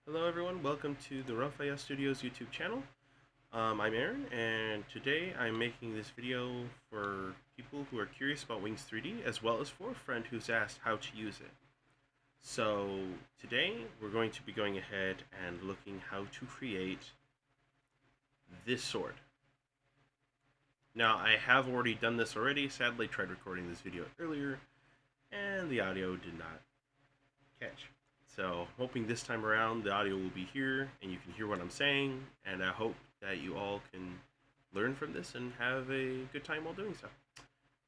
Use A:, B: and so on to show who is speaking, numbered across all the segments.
A: Hello everyone, welcome to the Raphael Studios YouTube channel. I'm Aaron, and today I'm making this video for people who are curious about Wings 3D, as well as for a friend who's asked how to use it. So today we're going to be going ahead and looking how to create this sword. Now I have already done this already, sadly tried recording this video earlier, and the audio did not catch. So hoping this time around the audio will be here and you can hear what I'm saying, and I hope that you all can learn from this and have a good time while doing so.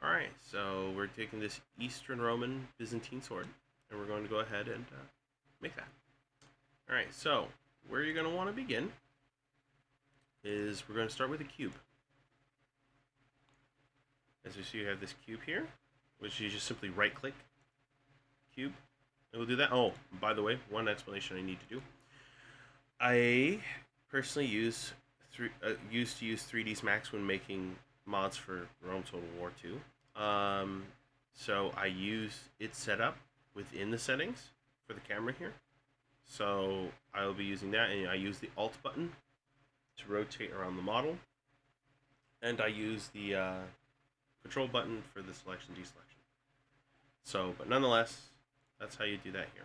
A: Alright, so we're taking this Eastern Roman Byzantine sword and we're going to go ahead and make that. Alright, so where you're going to want to begin is we're going to start with a cube. As you see, you have this cube here, which you just simply right click, cube, and we'll do that. Oh, by the way, one explanation I need to do. I personally used to use 3ds Max when making mods for Rome Total War 2. So I use it set up within the settings for the camera here. So I'll be using that, and I use the Alt button to rotate around the model, and I use the control button for the selection deselection. So, but nonetheless, that's how you do that here.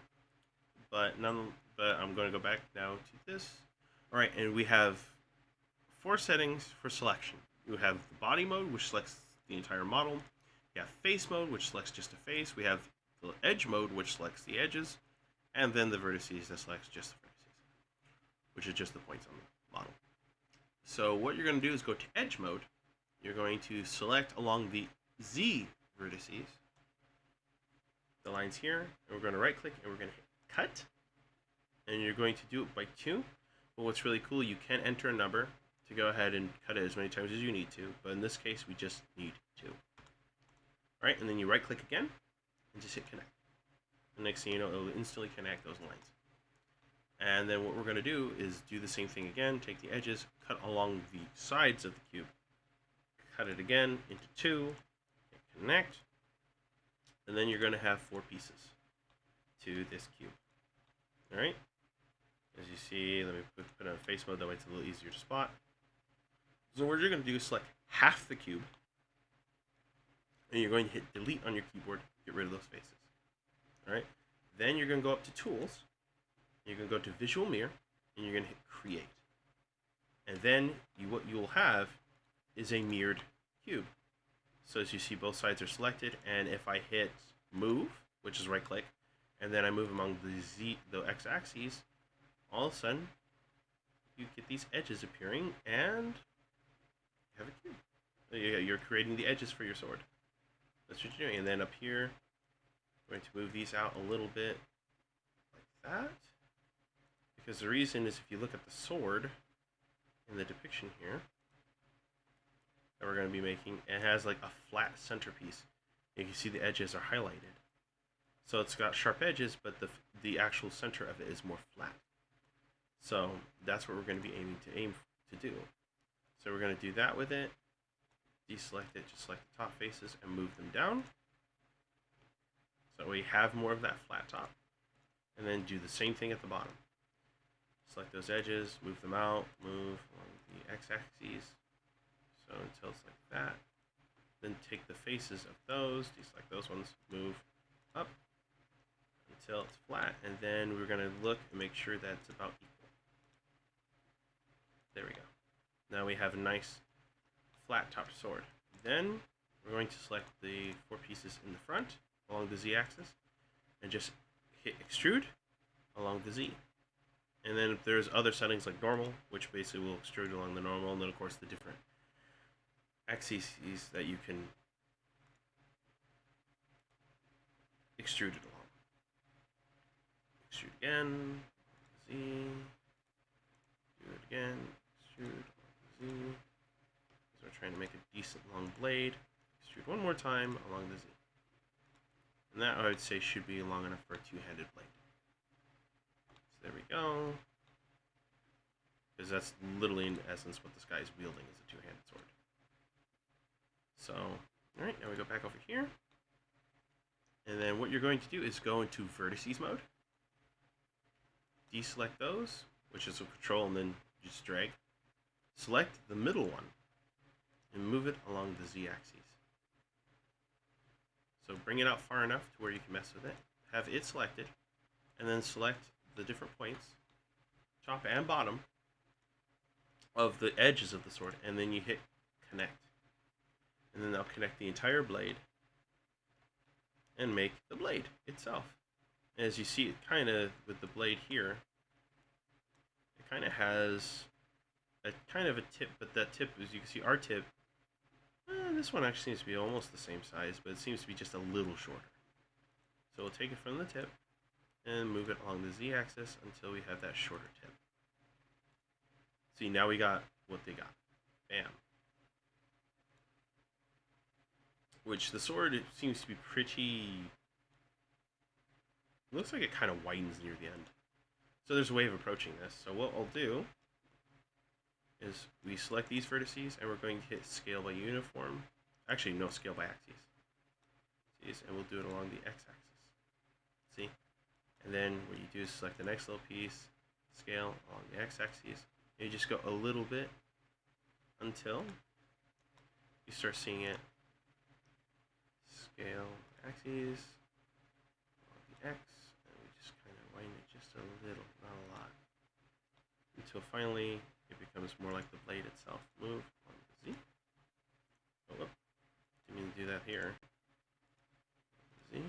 A: But I'm going to go back now to this. All right, and we have 4 settings for selection. You have the body mode, which selects the entire model. You have face mode, which selects just a face. We have the edge mode, which selects the edges, and then the vertices that selects just the vertices, which is just the points on the model. So what you're going to do is go to edge mode. You're going to select along the Z vertices, the lines here, and we're going to right click and we're going to hit cut, and you're going to do it by 2. But what's really cool, you can enter a number to go ahead and cut it as many times as you need to, but in this case we just need 2. Alright, and then you right click again and just hit connect. The next thing you know, it will instantly connect those lines. And then what we're going to do is do the same thing again, take the edges, cut along the sides of the cube, cut it again into 2, hit connect, and then you're going to have 4 pieces to this cube. Alright? As you see, let me put it on face mode, that way it's a little easier to spot. So what you're going to do is select half the cube, and you're going to hit delete on your keyboard, get rid of those faces. Alright? Then you're going to go up to tools, you're going to go to visual mirror, and you're going to hit create. And then what you'll have is a mirrored cube. So as you see, both sides are selected, and if I hit move, which is right click, and then I move among the x-axes, all of a sudden you get these edges appearing, and you have a cube. You're creating the edges for your sword. That's what you're doing. And then up here, I'm going to move these out a little bit like that, because the reason is, if you look at the sword in the depiction here that we're going to be making, it has like a flat centerpiece. You can see the edges are highlighted. So it's got sharp edges, but the actual center of it is more flat. So that's what we're going to be aiming to do. So we're going to do that with it. Deselect it, just select the top faces and move them down. So we have more of that flat top. And then do the same thing at the bottom. Select those edges, move them out, move along the x-axis. So until it's like that. Then take the faces of those, deselect those ones, move up until it's flat, and then we're going to look and make sure that it's about equal. There we go. Now we have a nice flat topped sword. Then we're going to select the 4 pieces in the front along the z-axis and just hit extrude along the z. And then if there's other settings like normal, which basically will extrude along the normal, and then of course the different axes that you can extrude it along. Extrude again, Z, do it again, extrude, Z. So we're trying to make a decent long blade. Extrude one more time along the Z. And that, I would say, should be long enough for a 2-handed blade. So there we go. Because that's literally, in essence, what this guy is wielding, is a 2-handed sword. So, alright, now we go back over here. And then what you're going to do is go into vertices mode. deselect those, which is a control, and then just drag. Select the middle one and move it along the Z-axis. So bring it out far enough to where you can mess with it. Have it selected, and then select the different points, top and bottom, of the edges of the sword, and then you hit connect. And then they'll connect the entire blade and make the blade itself. And as you see, it kind of, with the blade here, it kind of has a kind of a tip, but that tip, as you can see, our tip, this one actually seems to be almost the same size, but it seems to be just a little shorter. So we'll take it from the tip and move it along the Z-axis until we have that shorter tip. See, now we got what they got. Bam. Which the sword seems to be pretty... looks like it kind of widens near the end. So there's a way of approaching this. So what I'll do is we select these vertices, and we're going to hit scale by uniform. Actually, no, scale by axes. And we'll do it along the x-axis. See? And then what you do is select the next little piece, scale along the x-axis. You just go a little bit until you start seeing it. Scale axes along the x, and we just kind of wind it just a little, not a lot, until finally it becomes more like the blade itself. Move on the Z. Oh, whoop. Didn't mean to do that here. Z.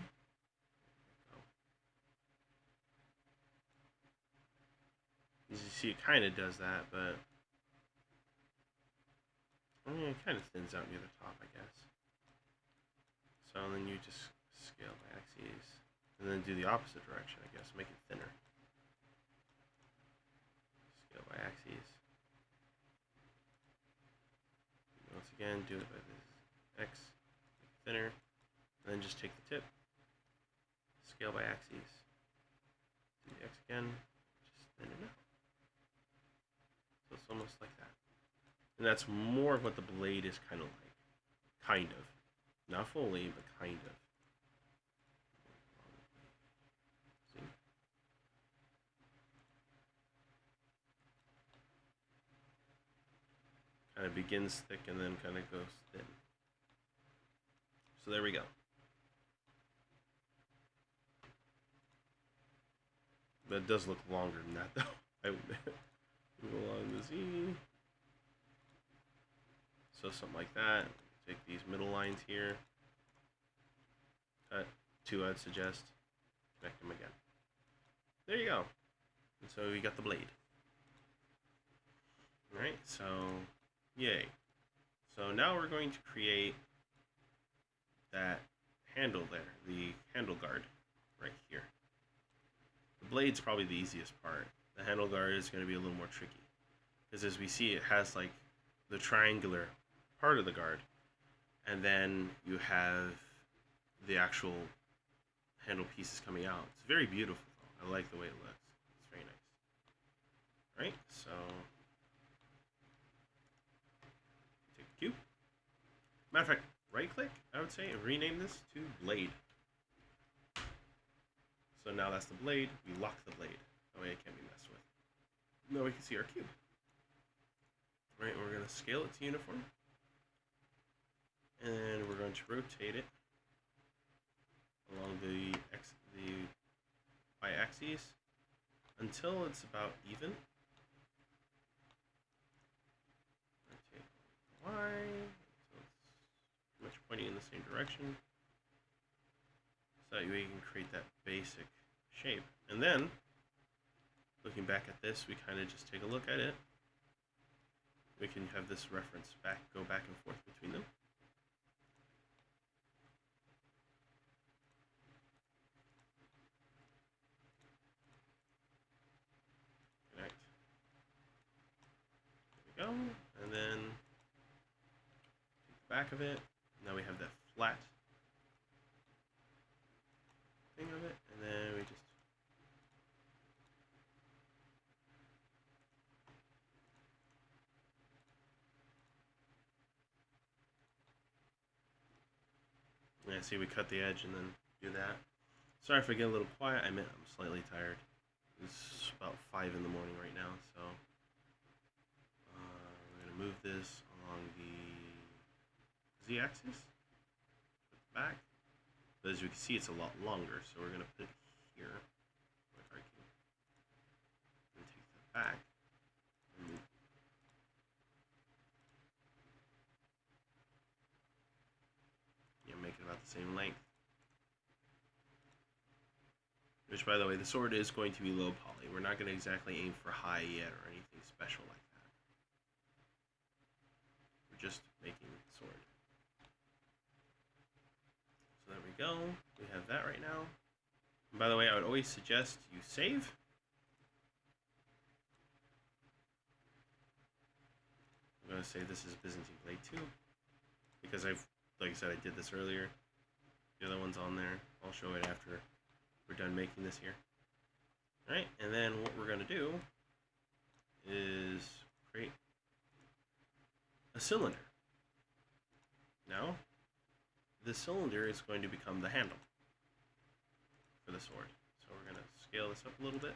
A: As you see, it kind of does that, but it kind of thins out near the top, I guess. So then you just scale by axes, and then do the opposite direction, I guess, make it thinner. Scale by axes. Once again, do it by this X, make it thinner, and then just take the tip, scale by axes, do the X again, just thin it out. So it's almost like that. And that's more of what the blade is kind of like. Kind of. Not fully, but kind of. See? Kind of begins thick and then kind of goes thin. So there we go. That does look longer than that, though. I would move along the Z. So something like that. Take these middle lines here. Cut two, I'd suggest. Connect them again. There you go. And so we got the blade. Alright, so yay. So now we're going to create that handle there, the handle guard right here. The blade's probably the easiest part. The handle guard is going to be a little more tricky. Because as we see, it has like the triangular part of the guard. And then you have the actual handle pieces coming out. It's very beautiful, though. I like the way it looks. It's very nice. Alright, so take the cube. Matter of fact, right click, I would say, and rename this to blade. So now that's the blade. We lock the blade. That way it can't be messed with. Now we can see our cube. Alright, we're going to scale it to uniform. And we're going to rotate it along the y-axis until it's about even. Rotate Y until it's pretty much pointing in the same direction. So that way you can create that basic shape. And then, looking back at this, we kind of just take a look at it. We can have this reference go back and forth between them. Connect. There we go. And then take the back of it. Now we have that flat thing of it, and then we just see we cut the edge and then do that. Sorry if I get a little quiet. I meant I'm slightly tired. It's about 5 in the morning right now, so we're going to move this along the z-axis, back. But as you can see, it's a lot longer, so we're going to put it here, and take that back, and move. Make it about the same length. Which, by the way, the sword is going to be low poly. We're not going to exactly aim for high yet or anything special like that. We're just making the sword. So there we go. We have that right now. And by the way, I would always suggest you save. I'm going to say this is Byzantine Blade 2. Because like I said, I did this earlier. The other one's on there. I'll show it after we're done making this here. Alright, and then what we're going to do is create a cylinder. Now, the cylinder is going to become the handle for the sword. So we're going to scale this up a little bit,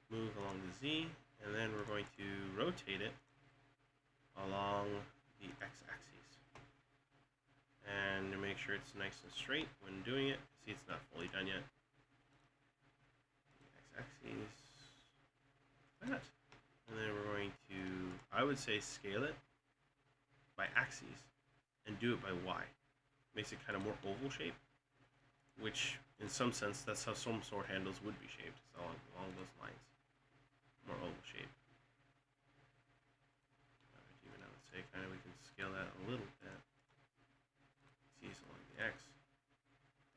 A: move along the Z, and then we're going to rotate it along the x-axis. And to make sure it's nice and straight when doing it. See, it's not fully done yet. X-axis, that. And then we're going to, I would say, scale it by axes and do it by Y. Makes it kind of more oval shape, which in some sense, that's how some sword handles would be shaped, along those lines. More oval shape. Even I would say kind of we can scale that a little bit. See, so along the X.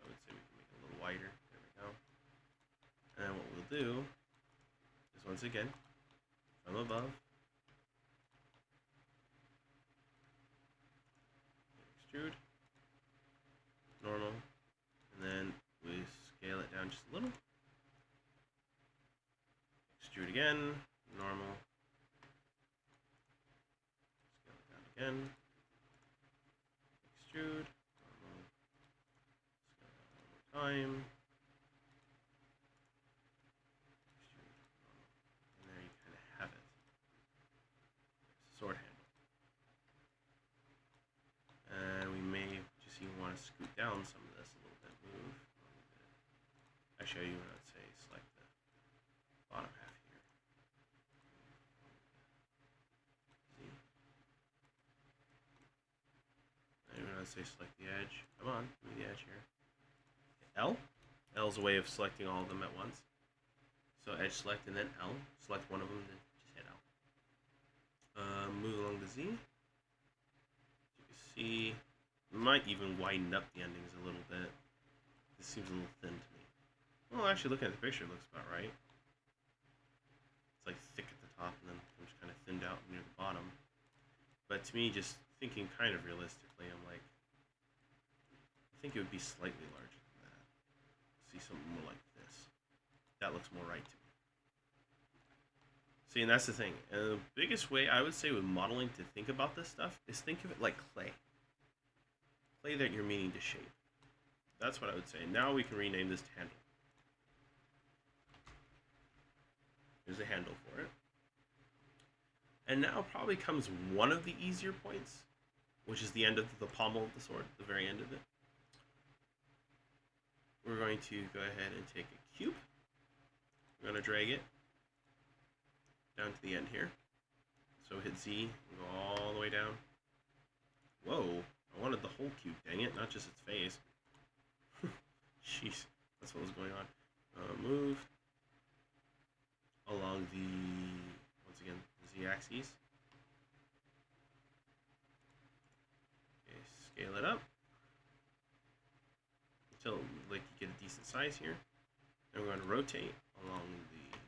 A: I would say we can make it a little wider. There we go. And then what we'll do is once again, from above, extrude, normal, and then we scale it down just a little. Extrude again, normal. Scale it down again. Extrude. Time. And there you kind of have it. Sword handle. And we may just even want to scoot down some of this a little bit. Move. I show you what I'd say. Select the bottom half here. See? And I'd say select the edge. Come on, give me the edge here. L. L is a way of selecting all of them at once. So edge select and then L. Select one of them, then just hit L. Move along the Z. You can see, might even widen up the endings a little bit. This seems a little thin to me. Well, actually, looking at the picture, it looks about right. It's like thick at the top and then becomes kind of thinned out near the bottom. But to me, just thinking kind of realistically, I'm like, I think it would be slightly larger. See something more like this. That looks more right to me. See, and that's the thing. And the biggest way I would say with modeling to think about this stuff is think of it like clay. Clay that you're meaning to shape. That's what I would say. Now we can rename this to handle. There's a handle for it. And now probably comes one of the easier points, which is the end of the pommel of the sword, the very end of it. We're going to go ahead and take a cube. We're going to drag it down to the end here. So hit Z and go all the way down. Whoa, I wanted the whole cube, dang it, not just its face. Jeez, that's what was going on. Move along the, once again, the Z-axis. Okay, scale it up until like you get a decent size here. And we're going to rotate along the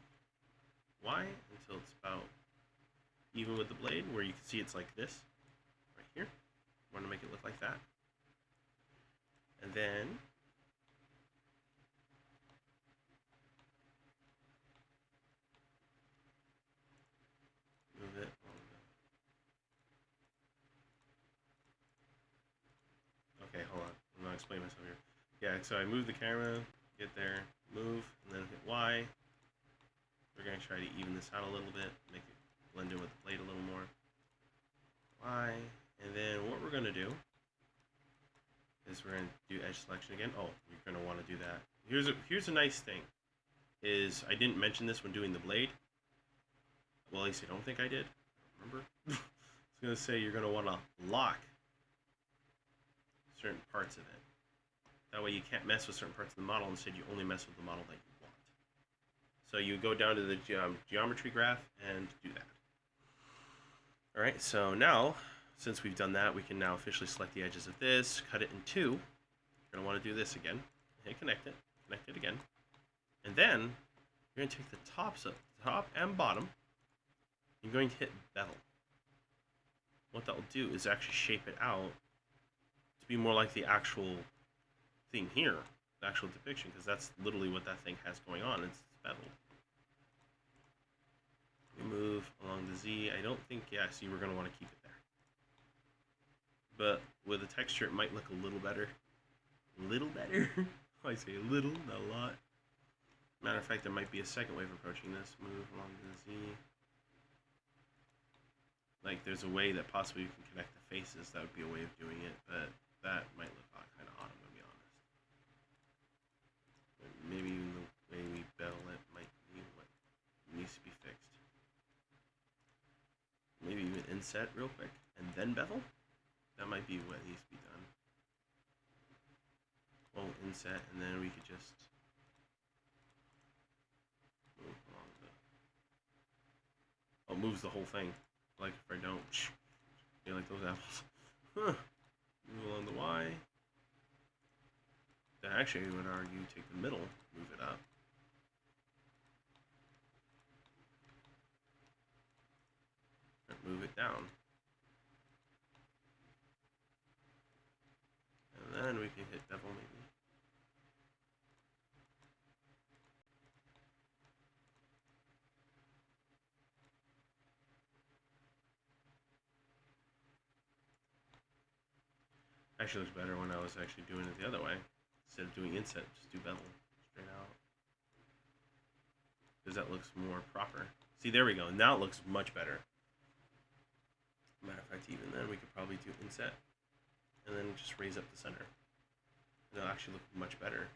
A: Y until it's about even with the blade, where you can see it's like this right here. I want to make it look like that. And then move it on the... Okay, hold on. I'm going to explain myself here. Yeah, so I move the camera, get there, move, and then hit Y. We're going to try to even this out a little bit, make it blend in with the blade a little more. Y, and then what we're going to do is we're going to do edge selection again. Oh, you're going to want to do that. Here's a nice thing, is I didn't mention this when doing the blade. Well, at least I don't think I did. Remember? I was going to say you're going to want to lock certain parts of it. That way you can't mess with certain parts of the model. Instead, you only mess with the model that you want. So you go down to the geometry graph and do that. All right, so now, since we've done that, we can now officially select the edges of this, cut it in two. You're going to want to do this again. Hit connect it again. And then you're going to take the top and bottom. You're going to hit bevel. What that will do is actually shape it out to be more like the actual thing here, the actual depiction, because that's literally what that thing has going on. It's beveled. We move along the Z. I don't think, yeah, see, we're going to want to keep it there. But with the texture, it might look a little better. A little better? I say a little, not a lot. Matter of fact, there might be a second way of approaching this. Move along the Z. Like, there's a way that possibly you can connect the faces. That would be a way of doing it, but that might look kind of odd, I'm going to be honest. But maybe even the way we bevel it might be what needs to be fixed. Maybe even inset real quick, and then bevel? That might be what needs to be done. Well, inset, and then we could just move along the... Oh, moves the whole thing. Like if I don't, you like those apples. Huh. Move along the Y. Then actually, I would argue take the middle, move it up. And move it down. And then we can hit bevel maybe. Actually looks better when I was actually doing it the other way. Instead of doing inset, just do bevel straight out. Because that looks more proper. See, there we go. Now it looks much better. Matter of fact, even then we could probably do inset. And then just raise up the center. It'll actually look much better.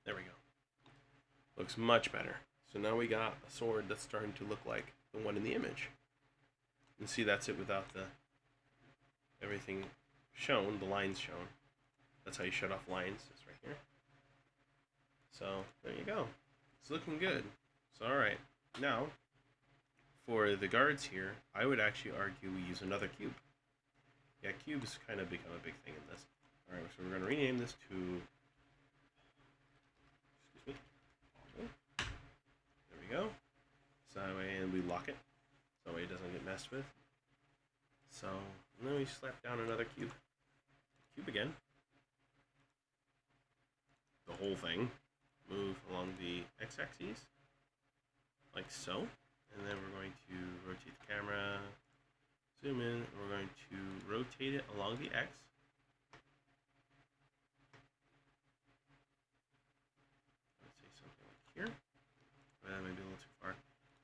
A: There we go. Looks much better. So now we got a sword that's starting to look like the one in the image. And see, that's it without the everything shown, the lines shown. That's how you shut off lines. It's right here. So there you go. It's looking good. So alright. Now, for the guards here, I would actually argue we use another cube. Yeah, cubes kind of become a big thing in this. Alright, so we're going to rename this to... There we go. So that way, and we lock it. So that way it doesn't get messed with. So, and then we slap down another cube. Cube again. The whole thing. Move along the x-axis. Like so. And then we're going to rotate the camera. Zoom in. And we're going to rotate it along the x. Let's say something like here. But that may be a little too far.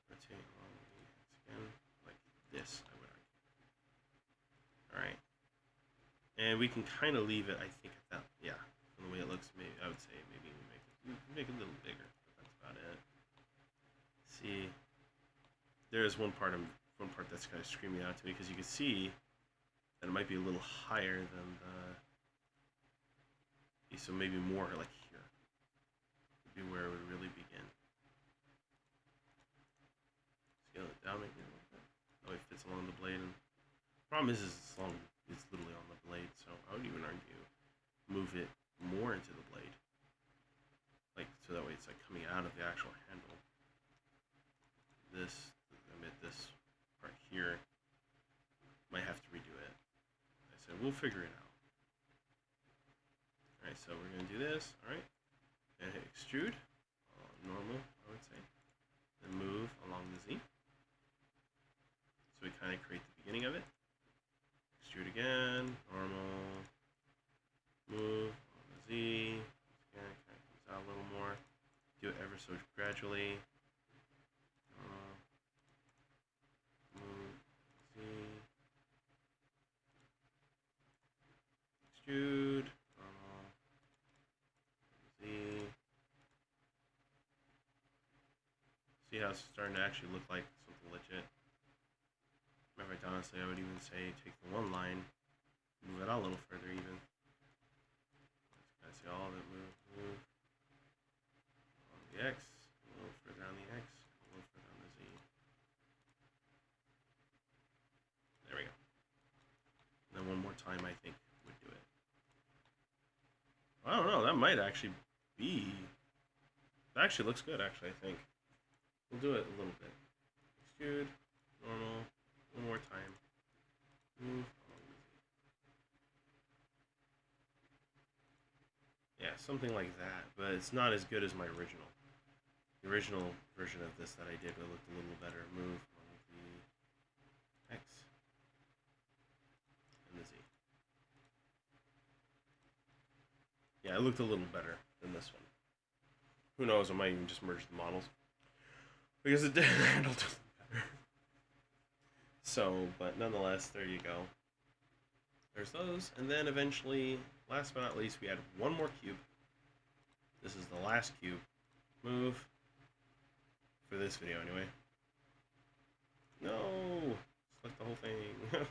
A: Rotate along the x again. Like this, I would argue. Alright. And we can kind of leave it, I think, at that. Yeah. From the way it looks, maybe I would say maybe we make it a little bigger. But that's about it. See, there is one part that's kind of screaming out to me, because you can see that it might be a little higher than the. So maybe more like here would be where it would really begin. Scale it down maybe a little bit. That way it fits along the blade. And the problem is it's literally on the blade, so I would even argue move it more into the blade. Like, so that way it's like coming out of the actual handle. This part here, might have to redo it. I said, we'll figure it out. Alright, so we're going to do this, alright. And hit extrude, normal, I would say. Then move along the Z. we kind of create the beginning of it. Extrude again, normal, move on the Z. Again, it kind of comes out a little more. Do it ever so gradually. Move Z. Extrude, normal, Z. See how it's starting to actually look like something legit. Matter of fact, honestly, I would even say take the one line, move it out a little further even. Let's kind of see all of it move. On the X, a little further on the X, a little further on the Z. There we go. And then one more time, I think, would do it. I don't know, that might actually be... That actually looks good, actually, I think. We'll do it a little bit. Extrude, normal, one more time. Move. Yeah, something like that, but it's not as good as my original. The original version of this that I did looked a little better. Move on the X and the Z. Yeah, it looked a little better than this one. Who knows, I might even just merge the models. Because it did handle better. So, but nonetheless, there you go. There's those, and then eventually, last but not least, we add one more cube. This is the last cube. Move. For this video, anyway. No! Select the whole thing.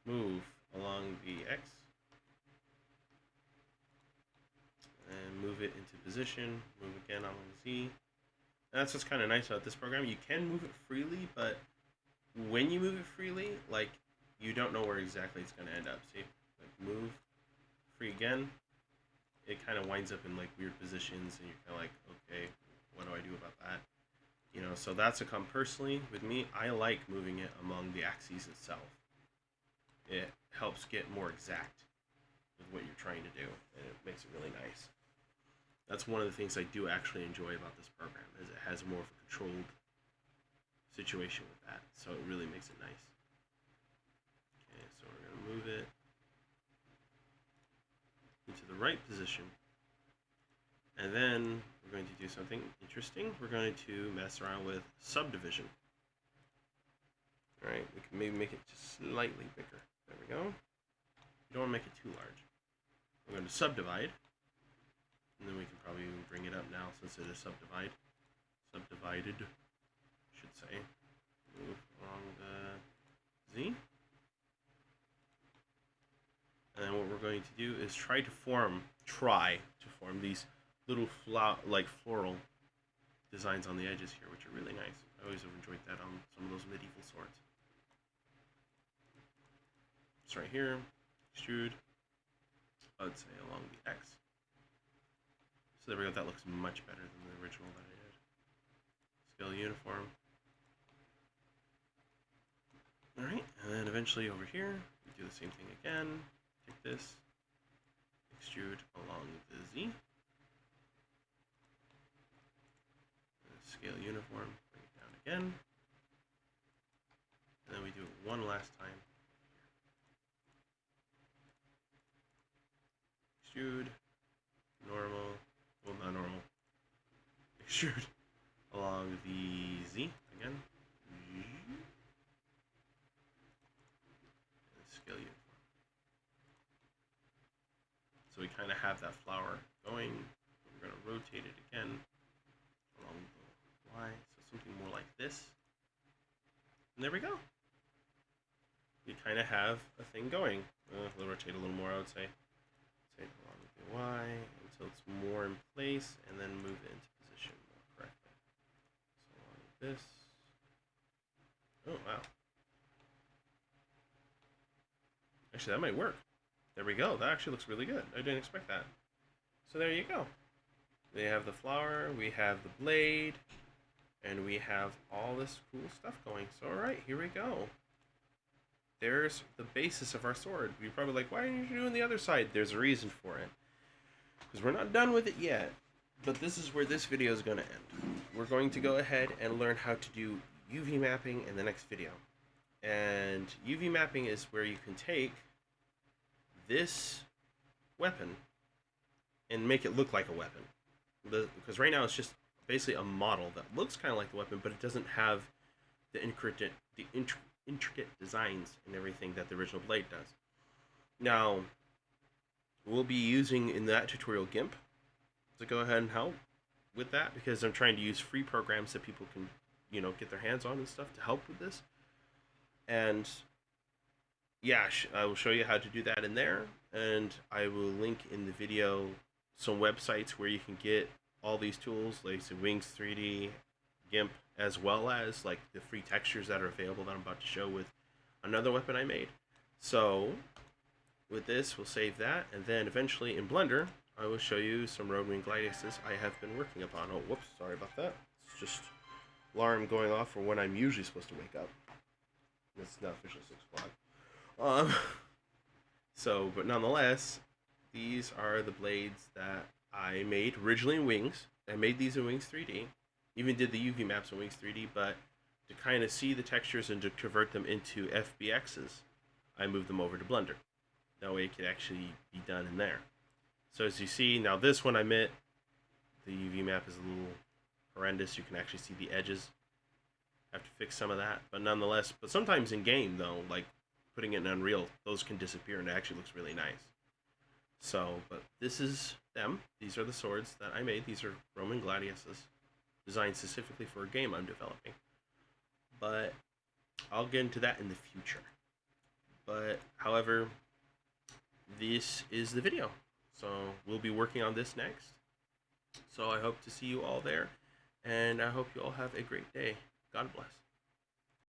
A: Move along the X. And move it into position. Move again along the Z. And that's what's kind of nice about this program. You can move it freely, but when you move it freely, like, you don't know where exactly it's going to end up. See? Like, move, free again. It kind of winds up in, like, weird positions, and you're kind of like, okay, what do I do about that? You know, so that's a personally, with me, I like moving it among the axes itself. It helps get more exact with what you're trying to do, and it makes it really nice. That's one of the things I do actually enjoy about this program, is it has more of a controlled situation with that, so it really makes it nice. Okay, so we're going to move it into the right position, and then we're going to do something interesting. We're going to mess around with subdivision. Alright, we can maybe make it just slightly bigger. There we go. You don't want to make it too large. We're going to subdivide. And then we can probably even bring it up now since it is subdivided, should say. Move along the Z. And then what we're going to do is try to form these little floral designs on the edges here, which are really nice. I always have enjoyed that on some of those medieval swords. It's right here, extrude, I would say along the X. So there we go, that looks much better than the original that I did. Scale uniform. Alright, and then eventually over here, we do the same thing again. Take this, extrude along the Z. Scale uniform, bring it down again. And then we do it one last time. Extrude, normal, well, not normal. Extrude along the Z again. And scale uniform. So we kind of have that flower going. We're going to rotate it again along the Y, so something more like this. And there we go. You kind of have a thing going. We'll rotate a little more, I would say. Take along the Y until it's more in place, and then move it into position more correctly. So along this. Oh, wow. Actually, that might work. There we go. That actually looks really good. I didn't expect that. So there you go. We have the flower, we have the blade, and we have all this cool stuff going. So alright, here we go. There's the basis of our sword. You're probably like, why aren't you doing the other side? There's a reason for it. Because we're not done with it yet. But this is where this video is going to end. We're going to go ahead and learn how to do UV mapping in the next video. And UV mapping is where you can take this weapon and make it look like a weapon. Because right now it's just basically a model that looks kind of like the weapon, but it doesn't have the intricate designs and everything that the original blade does. Now, we'll be using in that tutorial GIMP to go ahead and help with that, because I'm trying to use free programs that people can, get their hands on and stuff to help with this. And yeah, I will show you how to do that in there, and I will link in the video some websites where you can get all these tools, like Wings 3D, GIMP, as well as like the free textures that are available that I'm about to show with another weapon I made. So with this, we'll save that, and then eventually in Blender, I will show you some road wing gladiuses I have been working upon. Oh, whoops, sorry about that. It's just alarm going off for when I'm usually supposed to wake up. It's not officially 6 o'clock. But nonetheless, these are the blades that I made originally in Wings. I made these in Wings 3D. Even did the UV maps in Wings 3D, but to kind of see the textures and to convert them into FBXs, I moved them over to Blender. That way it could actually be done in there. So as you see, now this one I admit, the UV map is a little horrendous. You can actually see the edges. Have to fix some of that, but nonetheless, but sometimes in game though, like putting it in Unreal, those can disappear and it actually looks really nice. So, but this is them. These are the swords that I made. These are Roman gladiuses, designed specifically for a game I'm developing. But I'll get into that in the future. But however, this is the video. So we'll be working on this next. So I hope to see you all there, and I hope you all have a great day. God bless.